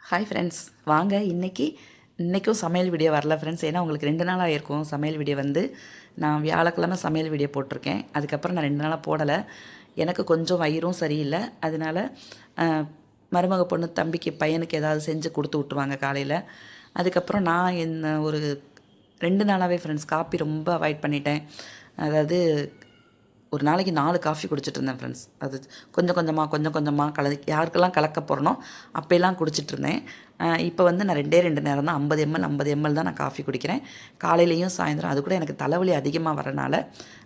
Hi friends, வாங்க இன்றைக்கும் சமையல் வீடியோ வரல ஃப்ரெண்ட்ஸ். ஏன்னா உங்களுக்கு 2 நாள் ஆகிருக்கும் சமையல் வீடியோ வந்து. நான் வியாழக்கிழமை சமையல் வீடியோ போட்டிருக்கேன். அதுக்கப்புறம் நான் 2 நாளாக போடலை. எனக்கு கொஞ்சம் வயிறும் சரியில்லை. அதனால் மருமக பொண்ணு தம்பிக்கு பையனுக்கு ஏதாவது செஞ்சு கொடுத்து விட்ருவாங்க காலையில். அதுக்கப்புறம் நான் ஒரு 2 நாளாகவே ஃப்ரெண்ட்ஸ் காப்பி ரொம்ப அவாய்ட் பண்ணிட்டேன். அதாவது ஒரு நாளைக்கு 4 காஃபி குடிச்சிட்டு இருந்தேன் ஃப்ரெண்ட்ஸ். அது கொஞ்சம் கொஞ்சமாக யாருக்கெல்லாம் கலக்க போகிறனோ அப்போல்லாம் குடிச்சிட்ருந்தேன். இப்போ வந்து நான் 2 நேரம் தான் 50 ml தான் நான் காஃபி குடிக்கிறேன். காலையிலையும் சாயந்தரம். அது கூட எனக்கு தலைவலி அதிகமாக வரனால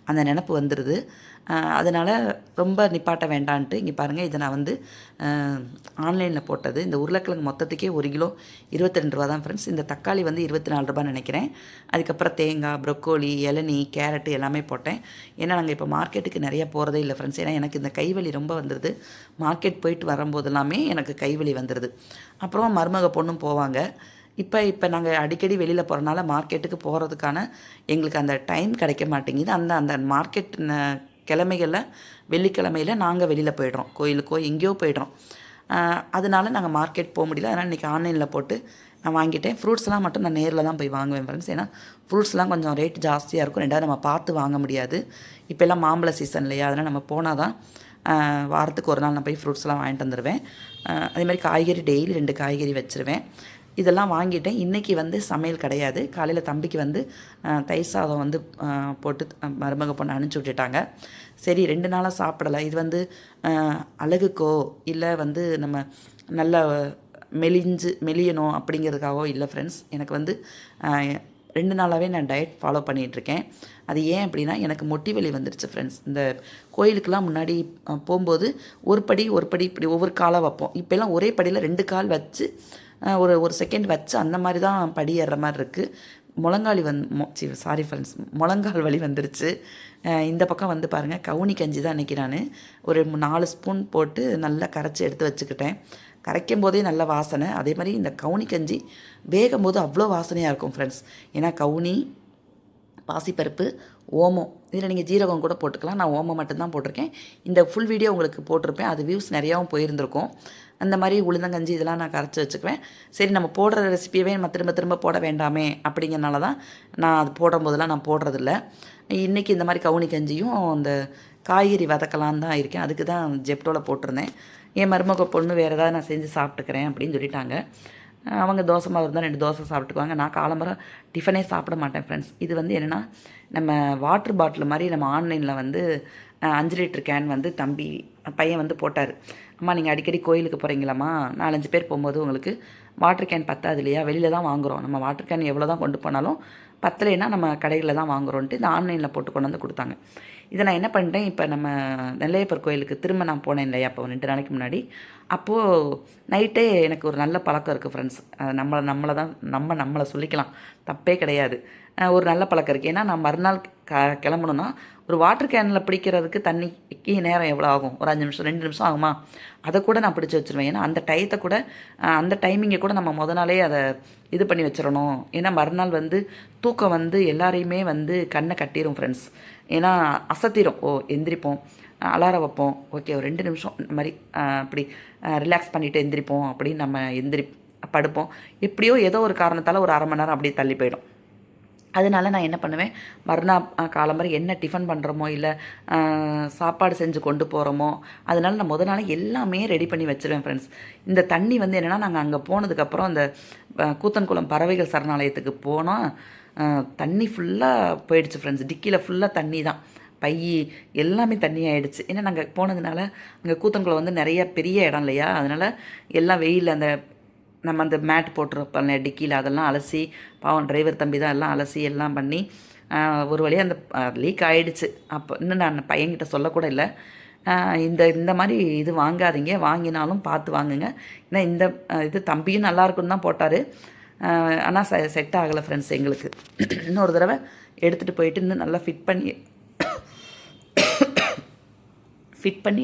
அந்த நினப்பு வந்துடுது. அதனால் ரொம்ப நிப்பாட்ட வேண்டான்ட்டு இங்கே பாருங்கள், இதை நான் வந்து ஆன்லைனில் போட்டது. இந்த உருளைக்கிழங்கு மொத்தத்துக்கே 1 கிலோ 22 ரூபா தான் ஃப்ரெண்ட்ஸ். இந்த தக்காளி வந்து 24 ரூபான்னு நினைக்கிறேன். அதுக்கப்புறம் தேங்காய், ப்ரொக்கோலி, இளநீ, கேரட்டு எல்லாமே போட்டேன். ஏன்னா நாங்கள் இப்போ மார்க்கெட்டுக்கு நிறையா போகிறதே இல்லை ஃப்ரெண்ட்ஸ். ஏன்னா எனக்கு இந்த கைவலி ரொம்ப வந்துடுது. மார்க்கெட் போயிட்டு வரும்போது எல்லாமே எனக்கு கைவலி வந்துடுது. அப்புறம் மருமக பொண்ணும் போவாங்க. இப்போ நாங்கள் அடிக்கடி வெளியில் போகிறனால மார்க்கெட்டுக்கு போகிறதுக்கான எங்களுக்கு அந்த டைம் கிடைக்க மாட்டேங்குது. அந்த அந்த மார்க்கெட் கிழமைகளில் வெள்ளிக்கிழமையில் நாங்கள் வெளியில் போய்ட்றோம், கோயிலுக்கோ எங்கேயோ போய்ட்றோம். அதனால நாங்கள் மார்க்கெட் போக முடியல. அதனால் இன்றைக்கி ஆன்லைனில் போட்டு நான் வாங்கிட்டேன். ஃப்ரூட்ஸ்லாம் மட்டும் நான் நேரில் தான் போய் வாங்குவேன் ஃப்ரெண்ட்ஸ். ஏன்னா ஃப்ரூட்ஸ்லாம் கொஞ்சம் ரேட் ஜாஸ்தியாக இருக்கும். ரெண்டாவது நம்ம பார்த்து வாங்க முடியாது. இப்போல்லாம் மாம்பழ சீசன் இல்லையா, அதனால் நம்ம போனால் தான் வாரத்துக்கு ஒரு நாள் நான் போய் ஃப்ரூட்ஸ்லாம் வாங்கிட்டு வந்துடுவேன். அதேமாதிரி காய்கறி டெய்லி 2 காய்கறி வச்சுருவேன். இதெல்லாம் வாங்கிட்டேன். இன்றைக்கி வந்து சமையல் கிடையாது. காலையில் தம்பிக்கு வந்து தயிர் சாதம் வந்து போட்டு மருமக பொண்ணு அனுப்பிச்சி விட்டுட்டாங்க. சரி 2 நாளாக சாப்பிடலை. இது வந்து அழகுக்கோ இல்லை வந்து நம்ம நல்ல மெலியணும் அப்படிங்கிறதுக்காகவோ இல்லை ஃப்ரெண்ட்ஸ். எனக்கு வந்து 2 நாளாகவே நான் டயட் ஃபாலோ பண்ணிகிட்ருக்கேன். அது ஏன் அப்படின்னா எனக்கு மொட்டி வலி வந்துடுச்சு ஃப்ரெண்ட்ஸ். இந்த கோயிலுக்கெலாம் முன்னாடி போகும்போது ஒரு படி இப்படி ஒவ்வொரு காலாக வைப்போம். இப்போல்லாம் ஒரே படியில் 2 கால் வச்சு ஒரு செகண்ட் வச்சு அந்த மாதிரி தான் படி ஏறுற மாதிரி இருக்குது. முழங்காலி சாரி ஃப்ரெண்ட்ஸ், முழங்கால் வலி வந்துருச்சு. இந்த பக்கம் வந்து பாருங்கள், கவுனி கஞ்சி தான் அன்றைக்கி நான் ஒரு 4 ஸ்பூன் போட்டு நல்லா கரைச்சி எடுத்து வச்சுக்கிட்டேன். கரைக்கும் போதே நல்ல வாசனை. அதே மாதிரி இந்த கவுனி கஞ்சி வேகும் போது அவ்வளோ வாசனையாக இருக்கும் ஃப்ரெண்ட்ஸ். ஏன்னா கவுனி, பாசிப்பருப்பு, ஓமம், இதில் நீங்கள் ஜீரகம் கூட போட்டுக்கலாம். நான் ஓமம் மட்டும்தான் போட்டிருக்கேன். இந்த ஃபுல் வீடியோ உங்களுக்கு போட்டிருப்பேன். அது வியூஸ் நிறையாவும் போயிருந்திருக்கும். அந்த மாதிரி உளுந்தங்கஞ்சி இதெல்லாம் நான் கரைச்சி வச்சுக்குவேன். சரி, நம்ம போடுற ரெசிபியவே நம்ம திரும்ப போட வேண்டாமே அப்படிங்கிறனால தான் நான் அது போடும்போதெல்லாம் நான் போடுறதில்ல. இன்றைக்கி இந்த மாதிரி கவுனி கஞ்சியும் இந்த காய்கறி வதக்கலான்னு தான் இருக்கேன். அதுக்கு தான் ஜெப்டோவில் போட்டிருந்தேன். என் மருமக பொண்ணு வேறு ஏதாவது நான் செஞ்சு சாப்பிட்டுக்கிறேன் அப்படின்னு சொல்லிட்டாங்க. அவங்க தோசை மாவு இருந்தால் 2 தோசை சாப்பிட்டுக்குவாங்க. நான் காலம்பரம் டிஃபனே சாப்பிட மாட்டேன் ஃப்ரெண்ட்ஸ். இது வந்து என்னென்னா, நம்ம வாட்ரு பாட்டில் மாதிரி நம்ம ஆன்லைனில் வந்து 5 லிட்டர் கேன் வந்து பையன் வந்து போட்டார். அம்மா நீங்கள் அடிக்கடி கோயிலுக்கு போகிறீங்களாம்மா, 4-5 பேர் போகும்போது உங்களுக்கு வாட்டர் கேன் பத்தாது இல்லையா, வெளியில் தான் வாங்குகிறோம். நம்ம வாட்டர் கேன் எவ்வளோ தான் கொண்டு போனாலும் பத்தலைன்னா நம்ம கடைகளில் தான் வாங்குகிறோன்ட்டு இந்த ஆன்லைனில் போட்டு கொண்டு வந்து கொடுத்தாங்க. இதை நான் என்ன பண்ணிட்டேன், இப்போ நம்ம நெல்லையப்பர் கோயிலுக்கு திரும்ப நான் போனேன் இல்லையா, அப்போ 2 நாளைக்கு முன்னாடி. அப்போது நைட்டே எனக்கு ஒரு நல்ல பழக்கம் இருக்குது ஃப்ரெண்ட்ஸ். நம்மளை சொல்லிக்கலாம், தப்பே கிடையாது. ஒரு நல்ல பழக்கம் இருக்குது. ஏன்னா நான் மறுநாள் கிளம்பணுன்னா ஒரு வாட்டர் கேனில் பிடிக்கிறதுக்கு தண்ணிக்கு நேரம் எவ்வளோ ஆகும், ஒரு 5 நிமிஷம் 2 நிமிஷம் ஆகுமா, அதை கூட நான் பிடிச்சி வச்சுருவேன். ஏன்னா அந்த டயத்தை கூட அந்த டைமிங்கை கூட நம்ம முத நாளே அதை இது பண்ணி வச்சிடணும். ஏன்னா மறுநாள் வந்து தூக்கம் வந்து எல்லாரையுமே வந்து கண்ணை கட்டிடும் ஃப்ரெண்ட்ஸ். ஏன்னா அசத்திரும். எந்திரிப்போம், அலாரம் வைப்போம், ஓகே ஒரு 2 நிமிஷம் இந்த மாதிரி அப்படி ரிலாக்ஸ் பண்ணிவிட்டு எந்திரிப்போம் அப்படின்னு நம்ம படுப்போம். எப்படியோ ஏதோ ஒரு காரணத்தால் ஒரு 1/2 மணி நேரம் அப்படியே தள்ளி போயிடும். அதனால நான் என்ன பண்ணுவேன், மறுநாள் காலம்பரை என்ன டிஃபன் பண்ணுறோமோ இல்லை சாப்பாடு செஞ்சு கொண்டு போகிறோமோ, அதனால் நான் முத நாளே எல்லாமே ரெடி பண்ணி வச்சுருவேன் ஃப்ரெண்ட்ஸ். இந்த தண்ணி வந்து என்னென்னா, நாங்கள் அங்கே போனதுக்கப்புறம் அந்த கூத்தன்குளம் பறவைகள் சரணாலயத்துக்கு போனால் தண்ணி ஃபுல்லாக போயிடுச்சு ஃப்ரெண்ட்ஸ். டிக்கியில் ஃபுல்லாக தண்ணி தான், பை எல்லாமே தண்ணி ஆகிடுச்சு. ஏன்னா நாங்கள் போனதுனால அங்கே கூத்தன்குளம் வந்து நிறைய பெரிய இடம் இல்லையா, அதனால் எல்லாம் வெயில் நம்ம அந்த மேட் போட்டிருப்போம் டிக்கியில், அதெல்லாம் அலசி, பாவம் டிரைவர் தம்பி தான் எல்லாம் அலசி எல்லாம் பண்ணி ஒரு வழியாக அந்த லீக் ஆகிடுச்சு. அப்போ இன்னும் நான் பையன்கிட்ட சொல்லக்கூட இல்லை. இந்த மாதிரி இது வாங்காதீங்க, வாங்கினாலும் பார்த்து வாங்குங்க. ஏன்னா இது தம்பியும் நல்லாயிருக்குன்னு தான் போட்டார். ஆனால் செட் ஆகலை ஃப்ரெண்ட்ஸ் எங்களுக்கு. இன்னொரு தடவை எடுத்துகிட்டு போயிட்டு இன்னும் நல்லா ஃபிட் பண்ணி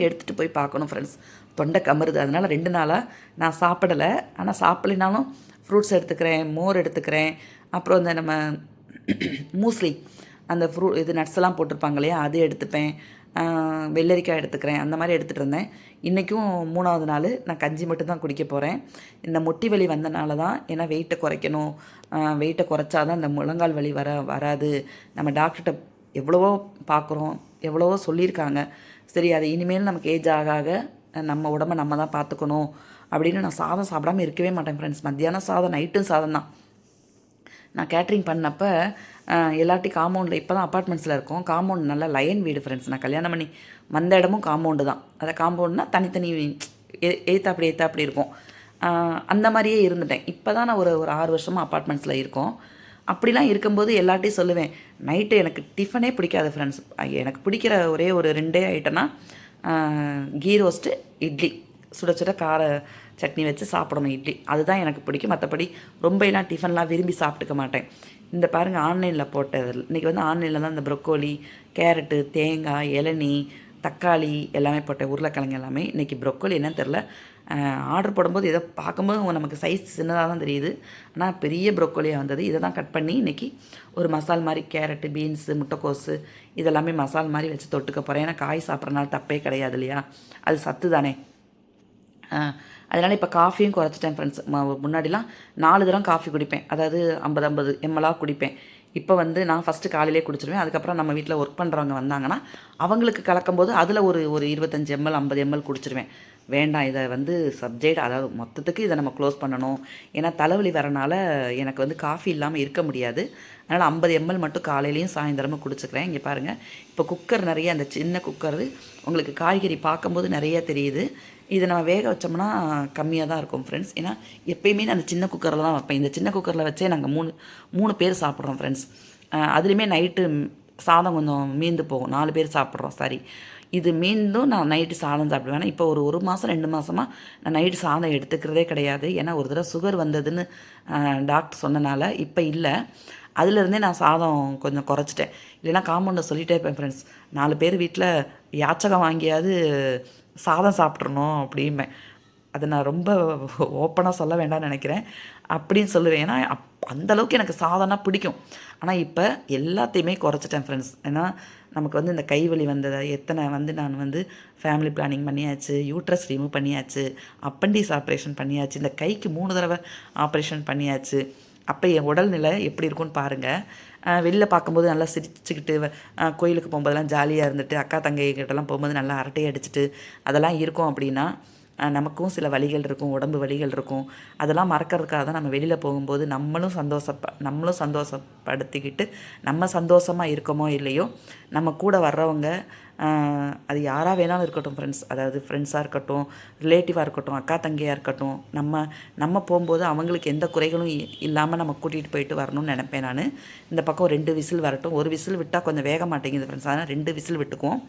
எடுத்துகிட்டு போய் பார்க்கணும் ஃப்ரெண்ட்ஸ். தொண்டை கமருது. அதனால் 2 நாளாக நான் சாப்பிடலை. ஆனால் சாப்பிட்லினாலும் ஃப்ரூட்ஸ் எடுத்துக்கிறேன், மோர் எடுத்துக்கிறேன். அப்புறம் இந்த நம்ம மூஸ்லி அந்த இது நட்ஸ் எல்லாம் போட்டிருப்பாங்க இல்லையா, அது எடுத்துப்பேன். வெள்ளரிக்காய் எடுத்துக்கிறேன். அந்த மாதிரி எடுத்துகிட்டு இருந்தேன். இன்றைக்கும் 3வது நாள் நான் கஞ்சி மட்டும் தான் குடிக்க போகிறேன். இந்த முட்டி வலி வந்தனால தான், ஏன்னா வெயிட்டை குறைக்கணும். வெயிட்டை குறைச்சா தான் இந்த முழங்கால் வலி வராது. நம்ம டாக்டர்கிட்ட எவ்வளவோ பார்க்குறோம், எவ்வளவோ சொல்லியிருக்காங்க. சரி, அது இனிமேல் நமக்கு ஏஜ் ஆக ஆக நம்ம உடம்பை நம்ம தான் பார்த்துக்கணும் அப்படின்னு நான் சாதம் சாப்பிடாமல் இருக்கவே மாட்டேன் ஃப்ரெண்ட்ஸ். மத்தியானம் சாதம், நைட்டும் சாதம் தான். நான் கேட்ரிங் பண்ணப்போ எல்லாட்டி காம்பவுண்டில், இப்போ தான் அப்பார்ட்மெண்ட்ஸில் இருக்கோம். காம்பவுண்ட் நல்லா லைன் வீடு ஃப்ரெண்ட்ஸ். நான் கல்யாணம் பண்ணி வந்த இடமும் காம்பவுண்டு தான். அதை காம்பவுண்ட்னா தனித்தனி ஏற்றாப்படி இருக்கும். அந்த மாதிரியே இருந்துட்டேன். இப்போ தான் நான் ஒரு 6 வருஷமாக அப்பார்ட்மெண்ட்ஸில் இருக்கோம். அப்படிலாம் இருக்கும்போது எல்லாட்டையும் சொல்லுவேன், நைட்டு எனக்கு டிஃபனே பிடிக்காது ஃப்ரெண்ட்ஸ். எனக்கு பிடிக்கிற ஒரே ஒரு 2 ஐட்டம்னா கீ ரோஸ்ட்டு, இட்லி, சுட சுட கார சட்னி வச்சு சாப்பிடணும் இட்லி. அதுதான் எனக்கு பிடிக்கும். மற்றபடி ரொம்பலாம் டிஃபன்லாம் விரும்பி சாப்பிட்டுக்க மாட்டேன். இந்த பாருங்கள், ஆன்லைனில் போட்டது. இன்றைக்கி வந்து ஆன்லைனில் தான் இந்த ப்ரொக்கோலி, கேரட்டு, தேங்காய், இளநீ, தக்காளி எல்லாமே போட்டேன், உருளைக்கிழங்கு எல்லாமே. இன்றைக்கி ப்ரொக்கோலி என்னன்னு தெரில, ஆர்டர் போடும்போது ஏதோ பார்க்கும்போது நமக்கு சைஸ் சின்னதாக தான் தெரியுது, ஆனால் பெரிய ப்ரொக்கோலியாக வந்தது. இதை தான் கட் பண்ணி இன்றைக்கி ஒரு மசால் மாதிரி, கேரட்டு, பீன்ஸு, முட்டைக்கோஸு இதெல்லாமே மசால் மாதிரி வச்சு தொட்டுக்க போகிறேன். ஏன்னா காய் சாப்பிட்றனால தப்பே கிடையாது இல்லையா, அது சத்து தானே. அதனால் இப்போ காஃபியும் குறைச்சிட்டேன் ஃப்ரெண்ட்ஸ். முன்னாடிலாம் 4 தரம் காஃபி குடிப்பேன், அதாவது 50 ml குடிப்பேன். இப்போ வந்து நான் ஃபஸ்ட்டு காலையிலே குடிச்சிடுவேன். அதுக்கப்புறம் நம்ம வீட்டில் ஒர்க் பண்ணுறவங்க வந்தாங்கன்னா அவங்களுக்கு கலக்கும்போது அதில் ஒரு 25 ml 50 ml குடிச்சிடுவேன். வேண்டாம், இதை வந்து சப்ஜெக்ட், அதாவது மொத்தத்துக்கு இதை நம்ம க்ளோஸ் பண்ணணும். ஏன்னா தலைவலி வரனால எனக்கு வந்து காஃபி இல்லாமல் இருக்க முடியாது. அதனால் 50 ml மட்டும் காலையிலையும் சாயந்தரமும் குடிச்சிக்கிறேன். இங்கே பாருங்கள், இப்போ குக்கர் நிறைய, அந்த சின்ன குக்கர் உங்களுக்கு காய்கறி பார்க்கும்போது நிறைய தெரியுது. இதை நம்ம வேக வச்சோம்னா கம்மியாக தான் இருக்கும் ஃப்ரெண்ட்ஸ். ஏன்னா எப்பயுமே நான் அந்த சின்ன குக்கரில் தான் வைப்பேன். இந்த சின்ன குக்கரில் வச்சே நாங்கள் 3 பேர் சாப்பிட்றோம் ஃப்ரெண்ட்ஸ். அதுலேயுமே நைட்டு சாதம் கொஞ்சம் மீந்து போகும். 4 பேர் சாப்பிட்றோம், சாரி. இது மீண்டும் நான் நைட்டு சாதம் சாப்பிடுவேன். இப்போ ஒரு மாதம் 2 மாதமாக நான் நைட்டு சாதம் எடுத்துக்கிறதே கிடையாது. ஏன்னா ஒரு தடவை சுகர் வந்ததுன்னு டாக்டர் சொன்னனால இப்போ இல்லை. அதுலேருந்தே நான் சாதம் கொஞ்சம் குறைச்சிட்டேன். இல்லைன்னா காம்பவுண்டில் சொல்லிகிட்டே இருப்பேன் ஃப்ரெண்ட்ஸ், 4 பேர் வீட்டில் யாச்சகம் வாங்கியாவது சாதம் சாப்பிட்றணும் அப்படிம்பேன். அதை நான் ரொம்ப ஓப்பனாக சொல்ல வேண்டாம்னு நினைக்கிறேன், அப்படின்னு சொல்லுவேன். ஏன்னா அந்தளவுக்கு எனக்கு சாதம்னா பிடிக்கும். ஆனால் இப்போ எல்லாத்தையுமே குறைச்சிட்டேன் ஃப்ரெண்ட்ஸ். ஏன்னா நமக்கு வந்து இந்த கைவலி வந்ததை எத்தனை வந்து நான் வந்து ஃபேமிலி பிளானிங் பண்ணியாச்சு, யூட்ரஸ் ரிமூவ் பண்ணியாச்சு, அப்பண்டிஸ் ஆப்ரேஷன் பண்ணியாச்சு, இந்த கைக்கு 3 தடவை ஆப்ரேஷன் பண்ணியாச்சு. அப்போ என் உடல்நிலை எப்படி இருக்குன்னு பாருங்கள். வெளில பார்க்கும்போது நல்லா சிரிச்சுக்கிட்டு, கோயிலுக்கு போகும்போதெல்லாம் ஜாலியாக இருந்துட்டு, அக்கா தங்கைகிட்டலாம் போகும்போது நல்லா அரட்டை அடிச்சுட்டு அதெல்லாம் இருக்கும். அப்படின்னா நமக்கும் சில வலிகள் இருக்கும், உடம்பு வலிகள் இருக்கும். அதெல்லாம் மறக்கிறதுக்காக தான் நம்ம வெளியில் போகும்போது நம்மளும் சந்தோஷப்படுத்திக்கிட்டு, நம்ம சந்தோஷமாக இருக்கோமோ இல்லையோ, நம்ம கூட வர்றவங்க, அது யாராக வேணாலும் இருக்கட்டும் ஃப்ரெண்ட்ஸ், அதாவது ஃப்ரெண்ட்ஸாக இருக்கட்டும், ரிலேட்டிவாக இருக்கட்டும், அக்கா தங்கையாக இருக்கட்டும், நம்ம போகும்போது அவங்களுக்கு எந்த குறைகளும் இல்லாமல் நம்ம கூட்டிகிட்டு போயிட்டு வரணும்னு நினைப்பேன் நான். இந்த பக்கம் 2 விசில் வரட்டும். ஒரு விசில் விட்டால் கொஞ்சம் வேக மாட்டேங்குது ஃப்ரெண்ட்ஸ், அதனால் 2 விசில் விட்டுக்குவோம்.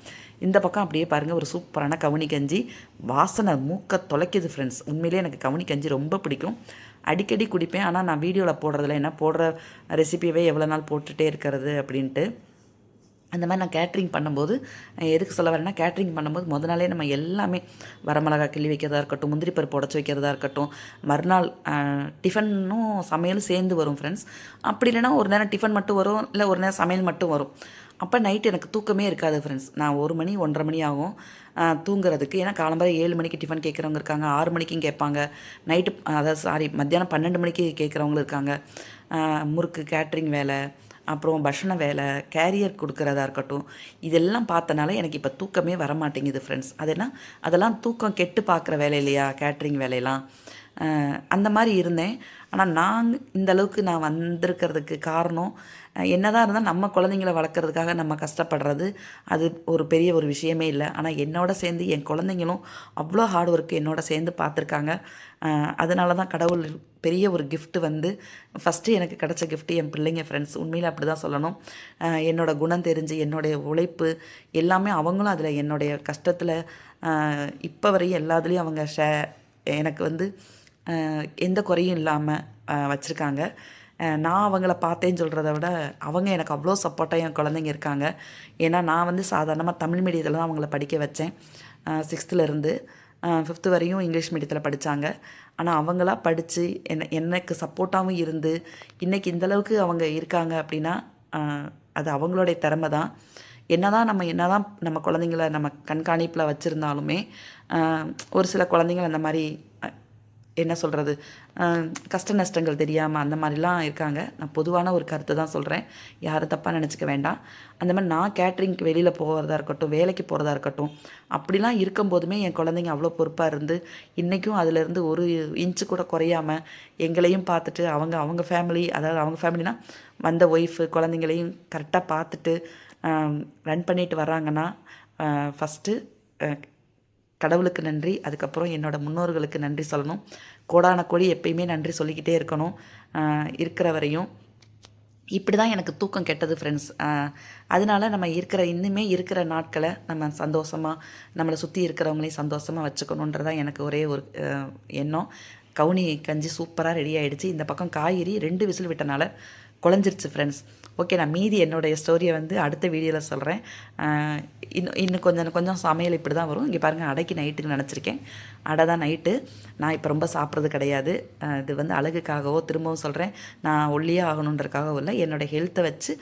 இந்த பக்கம் அப்படியே பாருங்கள், ஒரு சூப்பரான கவுனி கஞ்சி வாசனை மூக்க தொலைக்குது ஃப்ரெண்ட்ஸ். உண்மையிலே எனக்கு கவுனி கஞ்சி ரொம்ப பிடிக்கும். அடிக்கடி குடிப்பேன். ஆனால் நான் வீடியோவில் போடுறதில்ல, ஏன்னா போடுற ரெசிபியவே எவ்வளோ நாள் போட்டுகிட்டே இருக்கிறது அப்படின்ட்டு. அந்த மாதிரி நான் கேட்ரிங் பண்ணும்போது எதுக்கு சொல்ல வரேன்னா, கேட்ரிங் பண்ணும்போது முத நாளே நம்ம எல்லாமே வரமிளகா கிள்ளி வைக்கிறதா இருக்கட்டும், முந்திரி பருப்பு உடச்சி வைக்கிறதா இருக்கட்டும், மறுநாள் டிஃபனும் சமையலும் சேர்ந்து வரும் ஃப்ரெண்ட்ஸ். அப்படி இல்லைனா ஒரு நேரம் டிஃபன் மட்டும் வரும், இல்லை ஒரு நேரம் சமையல் மட்டும் வரும். அப்போ நைட்டு எனக்கு தூக்கமே இருக்காது ஃப்ரெண்ட்ஸ். நான் 1 மணி 1:30 மணி ஆகும் தூங்குறதுக்கு. ஏன்னா காலம்பரை 7 மணிக்கு டிஃபன் கேட்குறவங்க இருக்காங்க, 6 மணிக்கும் கேட்பாங்க, நைட்டு அதாவது மத்தியானம் 12 மணிக்கு கேட்குறவங்களும் இருக்காங்க. முறுக்கு, கேட்ரிங் வேலை, அப்புறம் பஷண வேலை, கேரியர் கொடுக்குறதா இருக்கட்டும், இதெல்லாம் பார்த்தனால எனக்கு இப்போ தூக்கமே வரமாட்டேங்குது ஃப்ரெண்ட்ஸ். அதெல்லாம் தூக்கம் கெட்டு பார்க்குற வேலை இல்லையா, கேட்ரிங் வேலையெல்லாம். அந்த மாதிரி இருந்தேன். ஆனால் இந்த அளவுக்கு நான் வந்திருக்கிறதுக்கு காரணம், என்னதான் இருந்தால் நம்ம குழந்தைங்கள வளர்க்குறதுக்காக நம்ம கஷ்டப்படுறது அது ஒரு பெரிய ஒரு விஷயமே இல்லை. ஆனால் என்னோட சேர்ந்து என் குழந்தைங்களும் அவ்வளோ ஹார்ட் ஒர்க்கு என்னோட சேர்ந்து பார்த்துருக்காங்க. அதனால தான் கடவுள் பெரிய ஒரு கிஃப்ட்டு வந்து ஃபஸ்ட்டு எனக்கு கிடச்ச கிஃப்ட்டு என் பிள்ளைங்க ஃப்ரெண்ட்ஸ். உண்மையில் அப்படி தான் சொல்லணும். என்னோடய குணம் தெரிஞ்சு, என்னுடைய உழைப்பு எல்லாமே அவங்களும் அதில் என்னுடைய கஷ்டத்தில் இப்போ வரையும் எல்லாத்துலேயும் அவங்க எனக்கு வந்து எந்த குறையும் இல்லாமல் வச்சுருக்காங்க. நான் அவங்கள பார்த்தேன்னு சொல்கிறத விட அவங்க எனக்கு அவ்வளோ சப்போர்ட்டாக என் குழந்தைங்க இருக்காங்க. ஏன்னா நான் வந்து சாதாரணமாக தமிழ் மீடியத்தில் தான் அவங்கள படிக்க வச்சேன். 6th to 5th வரையும் இங்கிலீஷ் மீடியத்தில் படித்தாங்க. ஆனால் அவங்களா படித்து எனக்கு சப்போர்ட்டாகவும் இருந்து இன்றைக்கி இந்தளவுக்கு அவங்க இருக்காங்க அப்படின்னா, அது அவங்களுடைய திறமை தான். என்னதான் நம்ம குழந்தைங்கள நம்ம கண்காணிப்பில் வச்சுருந்தாலுமே ஒரு சில குழந்தைங்கள் அந்த மாதிரி என்ன சொல்கிறது, கஷ்ட நஷ்டங்கள் தெரியாமல் அந்த மாதிரிலாம் இருக்காங்க. நான் பொதுவான ஒரு கருத்து தான் சொல்கிறேன், யாரும் தப்பாக நினச்சிக்க வேண்டாம். அந்த மாதிரி நான் கேட்ரிங்க்கு வெளியில் போகிறதா இருக்கட்டும், வேலைக்கு போகிறதா இருக்கட்டும், அப்படிலாம் இருக்கும்போதுமே என் குழந்தைங்க அவ்வளோ பொறுப்பாக இருந்து இன்றைக்கும் அதிலேருந்து ஒரு இன்ச்சு கூட குறையாமல் எங்களையும் பார்த்துட்டு அவங்க ஃபேமிலி, அதாவது அவங்க ஃபேமிலினா வந்த ஒய்ஃபு குழந்தைங்களையும் கரெக்டாக பார்த்துட்டு ரன் பண்ணிட்டு வராங்கன்னா ஃபஸ்ட்டு கடவுளுக்கு நன்றி. அதுக்கப்புறம் என்னோடய முன்னோர்களுக்கு நன்றி சொல்லணும். கோடான கோடி எப்பயுமே நன்றி சொல்லிக்கிட்டே இருக்கணும் இருக்கிற வரையும். இப்படி தான் எனக்கு தூக்கம் கெட்டது ஃப்ரெண்ட்ஸ். அதனால நம்ம இன்னுமே இருக்கிற நாட்களை நம்ம சந்தோஷமாக, நம்மளை சுற்றி இருக்கிறவங்களையும் சந்தோஷமாக வச்சுக்கணுன்றதான் எனக்கு ஒரே ஒரு எண்ணம். கவுனி கஞ்சி சூப்பராக ரெடி ஆகிடுச்சு. இந்த பக்கம் காய்கறி 2 விசில் விட்டனால குழஞ்சிருச்சு ஃப்ரெண்ட்ஸ். ஓகே, நான் மீதி என்னுடைய ஸ்டோரியை அடுத்த வீடியோவில் சொல்கிறேன். இன்னும் கொஞ்சம் சமையல் இப்படி தான் வரும். இங்கே பாருங்கள், அடைக்கு நைட்டுக்கு நினச்சிருக்கேன். அடை தான் நைட்டு. நான் இப்போ ரொம்ப சாப்பிட்றது கிடையாது. இது அழகுக்காகவோ, திரும்பவும் சொல்கிறேன், நான் ஒல்லியாக ஆகணுன்றதுக்காகவோ இல்லை, என்னோடய ஹெல்த்தை வச்சு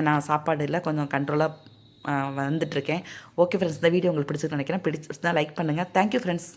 நான் சாப்பாடு இல்லை கொஞ்சம் கண்ட்ரோலாக வந்துட்டுருக்கேன். ஓகே ஃப்ரெண்ட்ஸ், இந்த வீடியோ உங்களுக்கு பிடிச்சிருக்கு நினைக்கிறேன். பிடிச்சிருந்தா லைக் பண்ணுங்கள். Thank you friends.